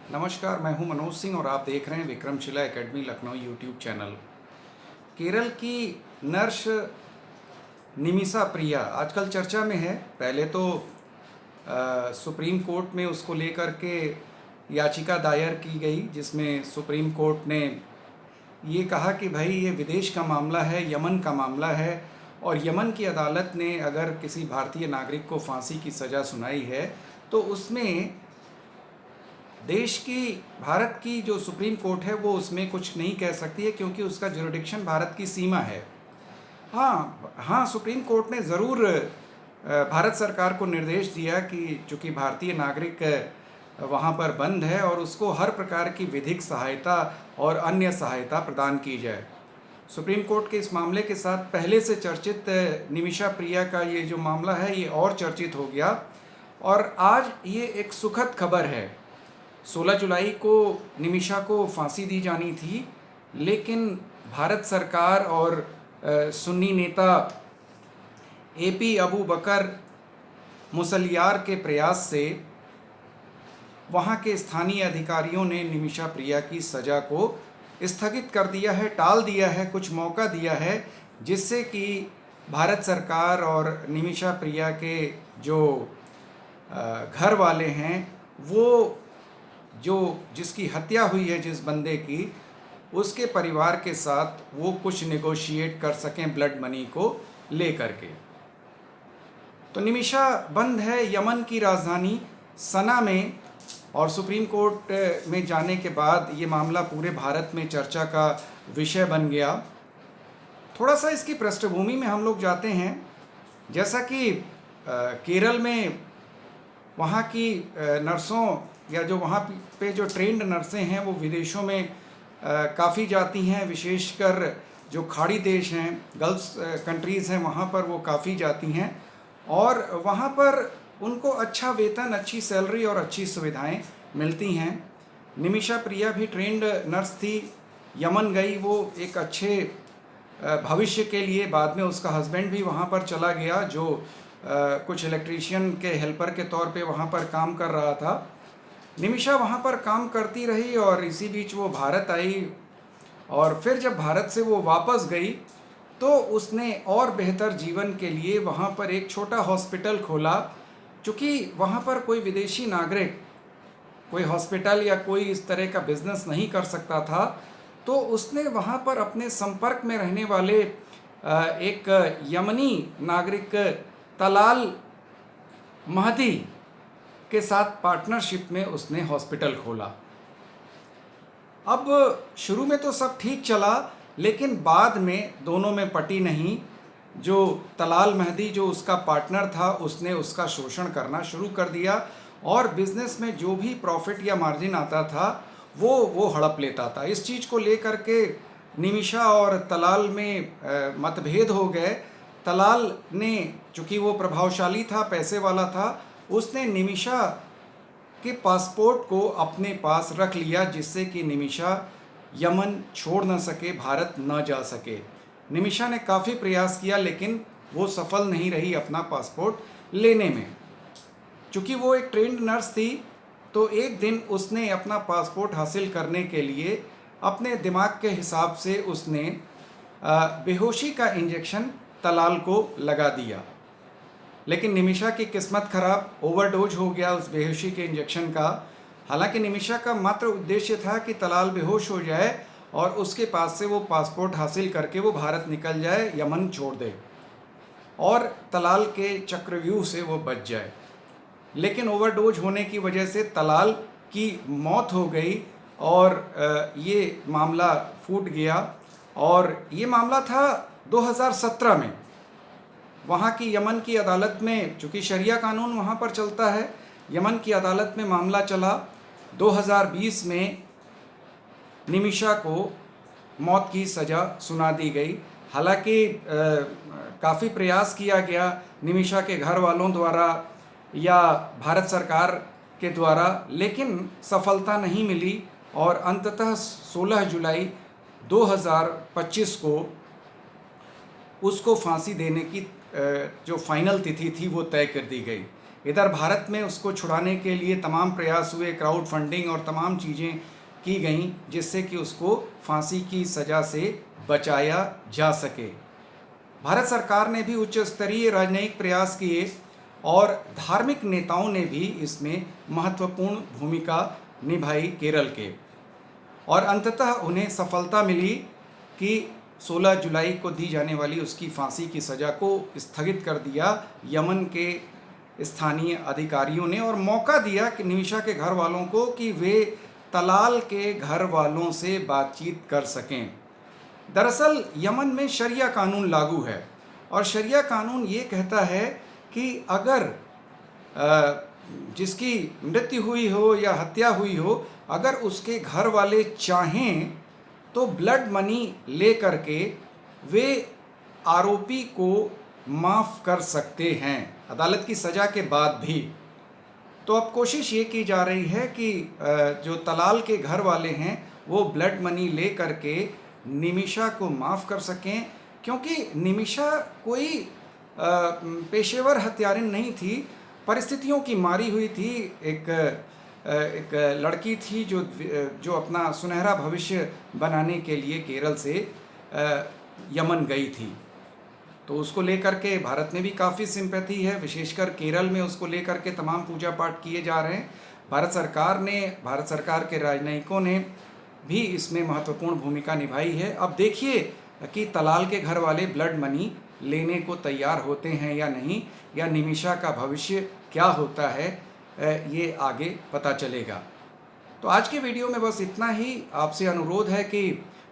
नमस्कार, मैं हूं मनोज सिंह और आप देख रहे हैं Vikramshila academy Lucknow YouTube channel. Kerala की नर्स निमिषा प्रिया आजकल चर्चा में है। पहले तो सुप्रीम कोर्ट में उसको लेकर के याचिका दायर की गई, जिसमें सुप्रीम कोर्ट ने ये कहा कि भाई ये विदेश का मामला है, यमन का मामला है, और यमन की अदालत ने अगर किसी भारतीय नागरिक को फांसी की सज़ा सुनाई है तो उसमें देश की, भारत की जो सुप्रीम कोर्ट है वो उसमें कुछ नहीं कह सकती है, क्योंकि उसका जुरिडिक्शन भारत की सीमा है। हाँ, सुप्रीम कोर्ट ने ज़रूर भारत सरकार को निर्देश दिया कि चूँकि भारतीय नागरिक वहाँ पर बंद है और उसको हर प्रकार की विधिक सहायता और अन्य सहायता प्रदान की जाए। सुप्रीम कोर्ट के इस मामले के साथ पहले से चर्चित निमिषा प्रिया का ये जो मामला है ये और चर्चित हो गया, और आज ये एक सुखद खबर है। 16 जुलाई को निमिषा को फांसी दी जानी थी, लेकिन भारत सरकार और सुन्नी नेता एपी अबू बकर मुसलियार के प्रयास से वहाँ के स्थानीय अधिकारियों ने निमिषा प्रिया की सज़ा को स्थगित कर दिया है, टाल दिया है, कुछ मौका दिया है, जिससे कि भारत सरकार और निमिषा प्रिया के जो घर वाले हैं, वो जिसकी हत्या हुई है, जिस बंदे की, उसके परिवार के साथ वो कुछ नेगोशिएट कर सकें ब्लड मनी को लेकर के। तो निमिषा बंद है यमन की राजधानी सना में, और सुप्रीम कोर्ट में जाने के बाद ये मामला पूरे भारत में चर्चा का विषय बन गया। थोड़ा सा इसकी पृष्ठभूमि में हम लोग जाते हैं। जैसा कि केरल में वहाँ की नर्सों या जो वहाँ पे जो ट्रेंड नर्सें हैं वो विदेशों में काफ़ी जाती हैं, विशेषकर जो खाड़ी देश हैं, गल्फ कंट्रीज़ हैं, वहाँ पर वो काफ़ी जाती हैं, और वहाँ पर उनको अच्छा वेतन, अच्छी सैलरी और अच्छी सुविधाएं मिलती हैं। निमिषा प्रिया भी ट्रेंड नर्स थी, यमन गई वो एक अच्छे भविष्य के लिए। बाद में उसका हस्बैंड भी वहाँ पर चला गया, जो कुछ इलेक्ट्रीशियन के हेल्पर के तौर पे वहाँ पर काम कर रहा था। निमिषा वहाँ पर काम करती रही और इसी बीच वो भारत आई, और फिर जब भारत से वो वापस गई तो उसने और बेहतर जीवन के लिए वहाँ पर एक छोटा हॉस्पिटल खोला। चूँकि वहाँ पर कोई विदेशी नागरिक कोई हॉस्पिटल या कोई इस तरह का बिजनेस नहीं कर सकता था, तो उसने वहाँ पर अपने संपर्क में रहने वाले एक यमनी नागरिक तलाल महदी के साथ पार्टनरशिप में उसने हॉस्पिटल खोला। अब शुरू में तो सब ठीक चला, लेकिन बाद में दोनों में पटी नहीं। जो तलाल महदी, जो उसका पार्टनर था, उसने उसका शोषण करना शुरू कर दिया, और बिज़नेस में जो भी प्रॉफिट या मार्जिन आता था वो हड़प लेता था। इस चीज़ को लेकर के निमिषा और तलाल में मतभेद हो गए। तलाल ने, चूँकि वो प्रभावशाली था, पैसे वाला था, उसने निमिषा के पासपोर्ट को अपने पास रख लिया, जिससे कि निमिषा यमन छोड़ न सके, भारत न जा सके। निमिषा ने काफ़ी प्रयास किया, लेकिन वो सफल नहीं रही अपना पासपोर्ट लेने में। चूँकि वो एक ट्रेंड नर्स थी, तो एक दिन उसने अपना पासपोर्ट हासिल करने के लिए अपने दिमाग के हिसाब से उसने बेहोशी का इंजेक्शन तलाल को लगा दिया। लेकिन निमिषा की किस्मत खराब, ओवरडोज हो गया उस बेहोशी के इंजेक्शन का। हालांकि निमिषा का मात्र उद्देश्य था कि तलाल बेहोश हो जाए और उसके पास से वो पासपोर्ट हासिल करके वो भारत निकल जाए, यमन छोड़ दे, और तलाल के चक्रव्यूह से वो बच जाए। लेकिन ओवरडोज होने की वजह से तलाल की मौत हो गई, और ये मामला फूट गया। और ये मामला था 2017 में। वहाँ की यमन की अदालत में, चूँकि शरिया कानून वहाँ पर चलता है, यमन की अदालत में मामला चला। 2020 में निमिषा को मौत की सज़ा सुना दी गई। हालांकि काफ़ी प्रयास किया गया निमिषा के घर वालों द्वारा या भारत सरकार के द्वारा, लेकिन सफलता नहीं मिली, और अंततः 16 जुलाई 2025 को उसको फांसी देने की जो फाइनल तिथि थी वो तय कर दी गई। इधर भारत में उसको छुड़ाने के लिए तमाम प्रयास हुए, क्राउड फंडिंग और तमाम चीज़ें की गईं जिससे कि उसको फांसी की सज़ा से बचाया जा सके। भारत सरकार ने भी उच्च स्तरीय राजनयिक प्रयास किए और धार्मिक नेताओं ने भी इसमें महत्वपूर्ण भूमिका निभाई केरल के, और अंततः उन्हें सफलता मिली कि 16 जुलाई को दी जाने वाली उसकी फांसी की सज़ा को स्थगित कर दिया यमन के स्थानीय अधिकारियों ने, और मौका दिया कि निमिषा के घर वालों को कि वे तलाल के घर वालों से बातचीत कर सकें। दरअसल यमन में शरिया कानून लागू है और शरिया कानून ये कहता है कि अगर जिसकी मृत्यु हुई हो या हत्या हुई हो, अगर उसके घर वाले चाहें तो ब्लड मनी ले करके वे आरोपी को माफ़ कर सकते हैं अदालत की सज़ा के बाद भी। तो अब कोशिश ये की जा रही है कि जो तलाल के घर वाले हैं वो ब्लड मनी ले करके निमिषा को माफ़ कर सकें, क्योंकि निमिषा कोई पेशेवर हत्यारिन नहीं थी, परिस्थितियों की मारी हुई थी। एक लड़की थी जो अपना सुनहरा भविष्य बनाने के लिए केरल से यमन गई थी, तो उसको लेकर के भारत में भी काफ़ी सिंपैथी है, विशेषकर केरल में उसको लेकर के तमाम पूजा पाठ किए जा रहे हैं। भारत सरकार के राजनयिकों ने भी इसमें महत्वपूर्ण भूमिका निभाई है। अब देखिए कि तलाल के घर वाले ब्लड मनी लेने को तैयार होते हैं या नहीं, या निमिषा का भविष्य क्या होता है, ये आगे पता चलेगा। तो आज के वीडियो में बस इतना ही। आपसे अनुरोध है कि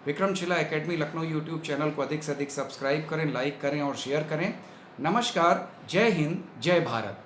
Vikramshila academy Lucknow YouTube channel को अधिक से अधिक सब्सक्राइब करें, लाइक करें और शेयर करें। नमस्कार, जय हिंद, जय भारत।